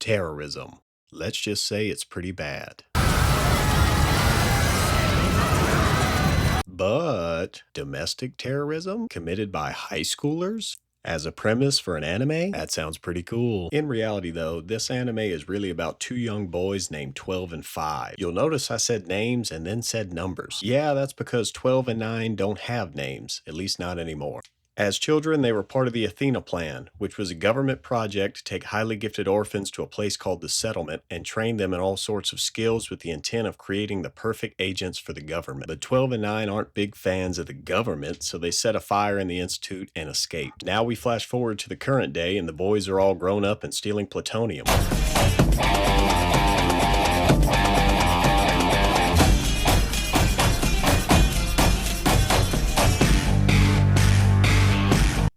Terrorism. Let's just say it's pretty bad. But domestic terrorism committed by high schoolers? As a premise for an anime? That sounds pretty cool. In reality though, this anime is really about two young boys named 12 and 5. You'll notice I said names and then said numbers. Yeah, that's because 12 and 9 don't have names, at least not anymore. As children, they were part of the Athena Plan, which was a government project to take highly gifted orphans to a place called the settlement and train them in all sorts of skills with the intent of creating the perfect agents for the government. But 12 and 9 aren't big fans of the government, so they set a fire in the institute and escaped. Now we flash forward to the current day, and the boys are all grown up and stealing plutonium.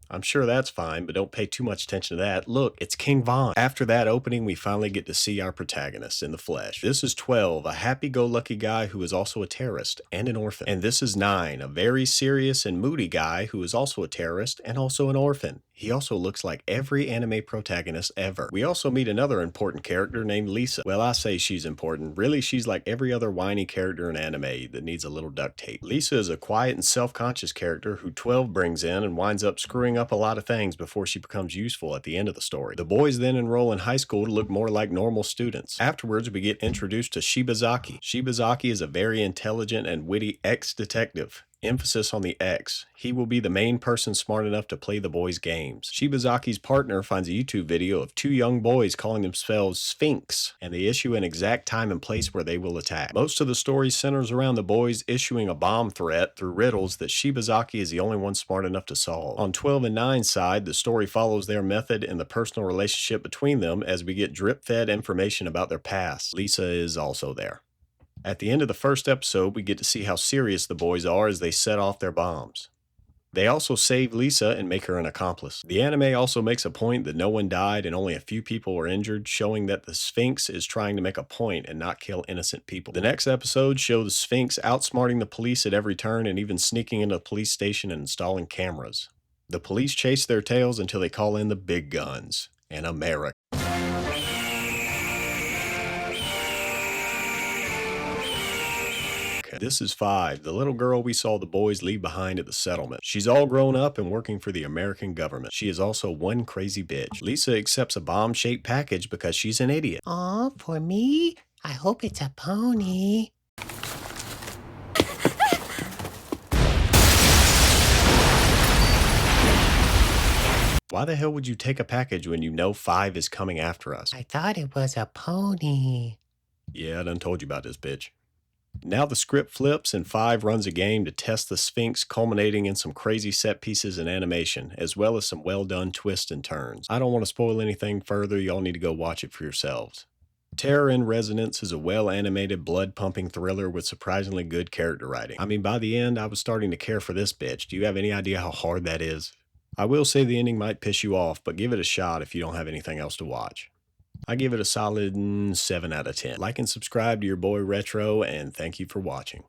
I'm sure that's fine, but don't pay too much attention to that. Look, it's King Von. After that opening, we finally get to see our protagonist in the flesh. This is 12, a happy-go-lucky guy who is also a terrorist and an orphan. And this is 9, a very serious and moody guy who is also a terrorist and also an orphan. He also looks like every anime protagonist ever. We also meet another important character named Lisa. Well, I say she's important. Really, she's like every other whiny character in anime that needs a little duct tape. Lisa is a quiet and self-conscious character who 12 brings in and winds up screwing up a lot of things before she becomes useful at the end of the story. The boys then enroll in high school to look more like normal students. Afterwards, we get introduced to Shibazaki. Shibazaki is a very intelligent and witty ex-detective. Emphasis on the X. He will be the main person smart enough to play the boys' games. Shibazaki's partner finds a YouTube video of two young boys calling themselves Sphinx, and they issue an exact time and place where they will attack. Most of the story centers around the boys issuing a bomb threat through riddles that Shibazaki is the only one smart enough to solve. On 12 and 9's side, the story follows their method and the personal relationship between them as we get drip-fed information about their past. Lisa is also there. At the end of the first episode, we get to see how serious the boys are as they set off their bombs. They also save Lisa and make her an accomplice. The anime also makes a point that no one died and only a few people were injured, showing that the Sphinx is trying to make a point and not kill innocent people. The next episode shows the Sphinx outsmarting the police at every turn and even sneaking into the police station and installing cameras. The police chase their tails until they call in the big guns and America. This is 5, the little girl we saw the boys leave behind at the settlement. She's all grown up and working for the American government. She is also one crazy bitch. Lisa accepts a bomb-shaped package because she's an idiot. Aw, for me? I hope it's a pony. Why the hell would you take a package when you know 5 is coming after us? I thought it was a pony. Yeah, I done told you about this bitch. Now the script flips and 5 runs a game to test the Sphinx, culminating in some crazy set pieces and animation, as well as some well done twists and turns. I don't want to spoil anything further, y'all need to go watch it for yourselves. Terror in Resonance is a well-animated, blood-pumping thriller with surprisingly good character writing. I mean, by the end, I was starting to care for this bitch. Do you have any idea how hard that is? I will say the ending might piss you off, but give it a shot if you don't have anything else to watch. I give it a solid 7 out of 10. Like and subscribe to your boy Retro, and thank you for watching.